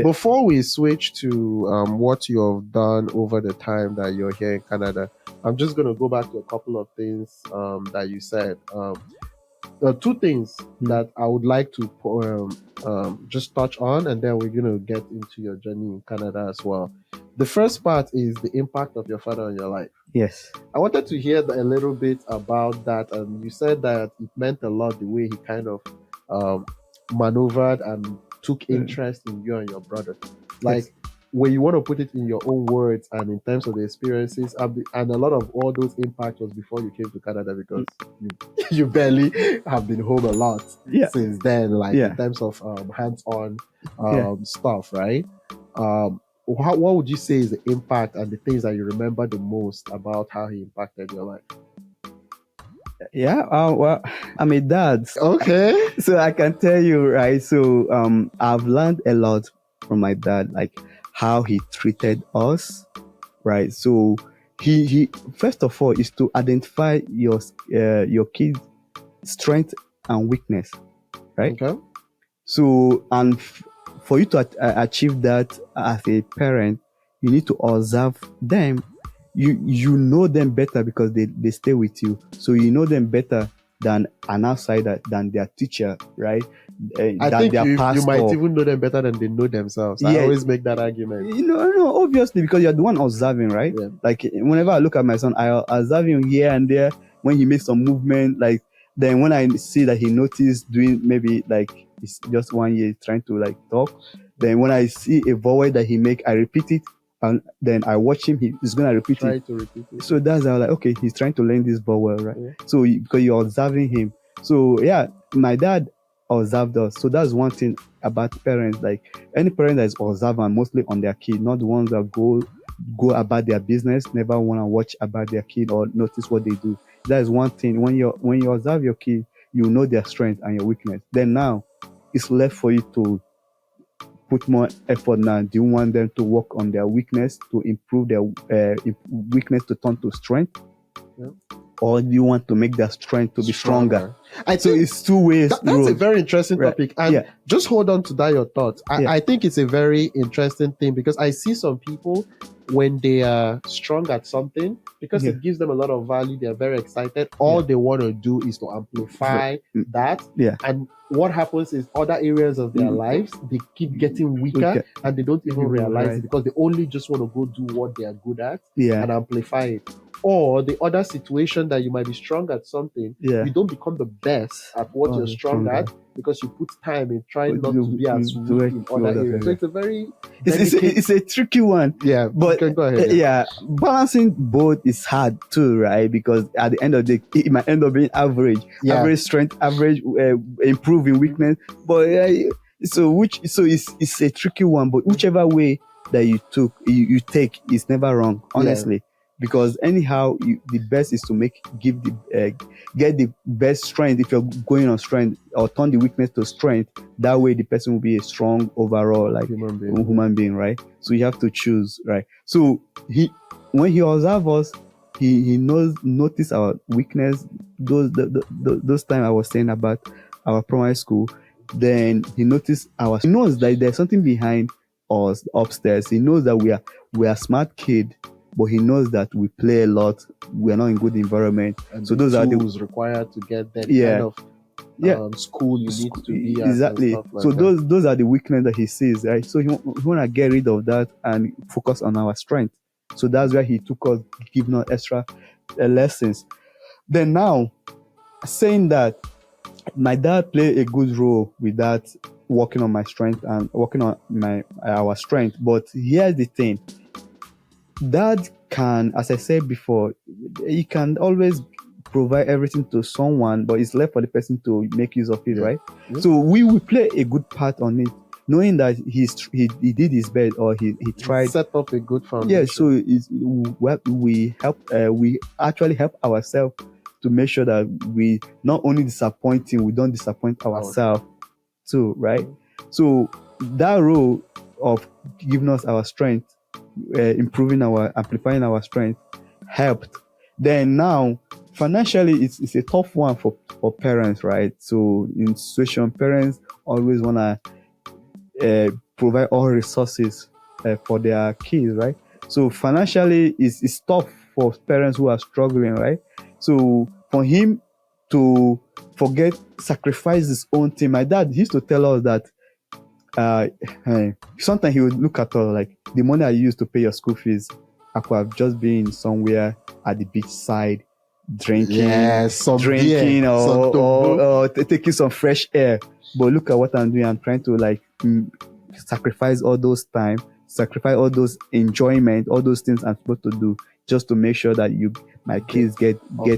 Before we switch to what you've done over the time that you're here in Canada, I'm just going to go back to a couple of things that you said. There are two things that I would like to just touch on, and then we're going to get into your journey in Canada as well. The first part is the impact of your father on your life. Yes. I wanted to hear a little bit about that. And you said that it meant a lot the way he kind of maneuvered and took interest in you and your brother. Like, when you want to put it in your own words and in terms of the experiences, and a lot of all those impact was before you came to Canada, because you barely have been home a lot since then, like in terms of hands-on stuff, right? What would you say is the impact and the things that you remember the most about how he impacted your life? Yeah, well, I'm a dad. Okay. So I can tell you, right? So I've learned a lot from my dad, like how he treated us, right? So he first of all is to identify your kid's strength and weakness, right? Okay. So and for you to achieve that as a parent, you need to observe them. You know them better because they stay with you. So you know them better than an outsider, than their teacher, right? I think you might even know them better than they know themselves. I always make that argument. No, obviously, because you're the one observing, right? Yeah. Like whenever I look at my son, I observe him here and there when he makes some movement. Like then when I see that he noticed doing maybe like it's just 1 year trying to like talk, then when I see a vowel that he make, I repeat it. And then I watch him, he's going to repeat it. So that's how, like, okay, he's trying to learn this vowel, right? Yeah. So because you're observing him. So yeah, my dad observed us. So that's one thing about parents. Like any parent that is observant, mostly on their kid, not the ones that go about their business, never want to watch about their kid or notice what they do. That is one thing. When you observe your kid, you know their strength and your weakness. Then now, it's left for you to put more effort now. Do you want them to work on their weakness to improve their weakness to turn to strength? Yeah. Or do you want to make their strength to be stronger? So it's two ways. That's a very interesting topic. And just hold on to that, your thoughts. I think it's a very interesting thing, because I see some people, when they are strong at something, because it gives them a lot of value, they're very excited. All they want to do is to amplify that. Yeah. And what happens is other areas of their lives, they keep getting weaker and they don't even realize it, because they only just want to go do what they are good at and amplify it. Or the other situation that you might be strong at something, you don't become the best at what you're strong at, because you put time in trying not to be as weak in other areas. So it's a very it's a tricky one. Yeah, but go ahead. Balancing both is hard too, right? Because at the end of the day, it might end up being average strength, average improving weakness. But it's a tricky one. But whichever way that you take is never wrong, honestly. Because anyhow, the best is to get the best strength. If you're going on strength, or turn the weakness to strength, that way the person will be a strong overall, like human being, right? So you have to choose, right? So when he observes us, he notice our weakness. Those time I was saying about our primary school, then he knows that there's something behind us upstairs. He knows that we are smart kid. But he knows that we play a lot. We are not in good environment. And so those are the tools required to get that kind of school you need to be at. Exactly. Like so those are the weaknesses that he sees, right? So he want to get rid of that and focus on our strength. So that's why he took us, giving us extra lessons. Then now, saying that, my dad played a good role with that, working on my strength and working on our strength. But here's the thing. Dad can, as I said before, he can always provide everything to someone, but it's left for the person to make use of it, right? Yeah. So we play a good part on it, knowing that he did his best, or he tried. Set up a good foundation. Yeah, so we actually help ourselves to make sure that we not only we don't disappoint ourselves too, right? So that role of giving us our strength, amplifying our strength, helped. Then now, financially, it's a tough one for parents, right? So in situation, parents always wanna provide all resources for their kids, right? So financially, it's tough for parents who are struggling, right? So for him to sacrifice his own thing. My dad used to tell us that uh, sometimes he would look at us like, the money I used to pay your school fees, I could have just been somewhere at the beach side drinking, or taking some fresh air. But look at what I'm doing. I'm trying to like sacrifice all those time, sacrifice all those enjoyment, all those things I'm supposed to do just to make sure that my kids get the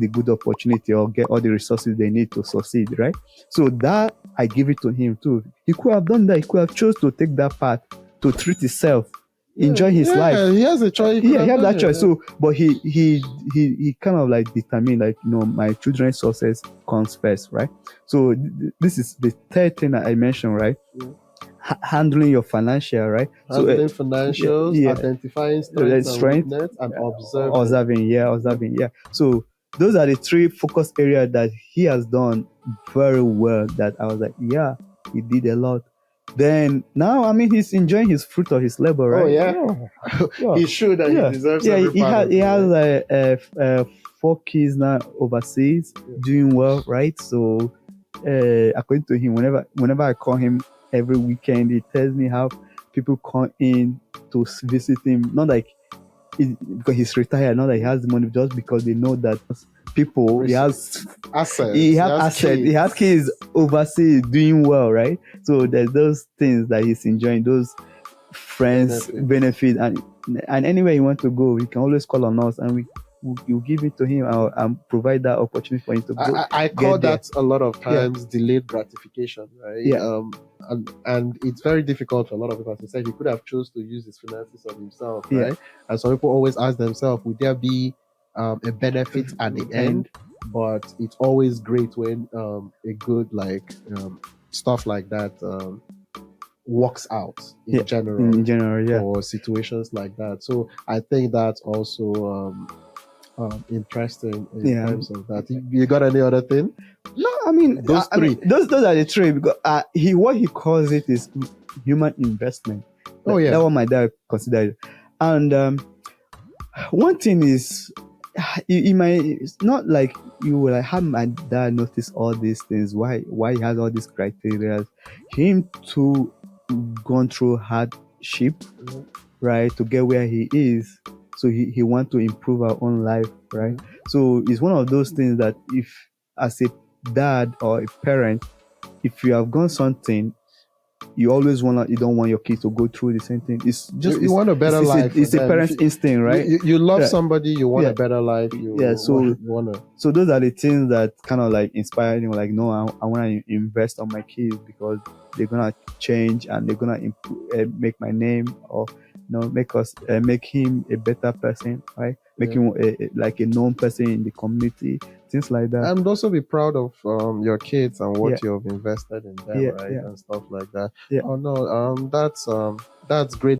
good opportunity or get all the resources they need to succeed, right? So that I give it to him too. He could have done that. He could have chose to take that path to treat himself, enjoy his life. He has a choice. He has that choice. So, but he kind of like determined, like, my children's success comes first, right? So this is the third thing that I mentioned, right? Yeah. Handling your financial, right? Handling financials, identifying strength and observing. So those are the three focus areas that he has done very well. That I was like, yeah, he did a lot. Then now, I mean, he's enjoying his fruit of his labor, right? Oh yeah. He should, and he deserves. He has 4 kids now overseas, doing well, right? So, according to him, whenever I call him every weekend, he tells me how people come in to visit him. Not like because he's retired, not that he has the money, just because they know that people he has assets. He has kids overseas doing well, right? So there's those things that he's enjoying, those friends benefit, and anywhere you want to go, you can always call on us, and you give it to him and provide that opportunity for him to go. I call that a lot of times delayed gratification, right? Yeah. And it's very difficult for a lot of people to say he could have chose to use his finances on himself, right? And some people always ask themselves, would there be a benefit at the end? But it's always great when a good stuff like that works out in general for situations like that. So I think that's also interesting in terms of that. You got any other thing? No, I mean those three. Those are the three, because what he calls it is human investment. That's what my dad considered. And one thing is, it might, it's not like you will like have my dad notice all these things. Why he has all these criteria? Him too gone through hardship, right, to get where he is. So he want to improve our own life, right? So it's one of those things that if, as a dad or a parent, if you have gone something, you don't want your kids to go through the same thing. It's just you want a better life. It's a parent's instinct, right? You love somebody, you want a better life. So those are the things that kind of like inspire you. Like, no, I want to invest on my kids because they're gonna change and they're gonna improve, make my name, or make him a better person, right? Make him a known person in the community, things like that. And also be proud of your kids and what you have invested in them, right? And stuff like that. Oh no, that's great.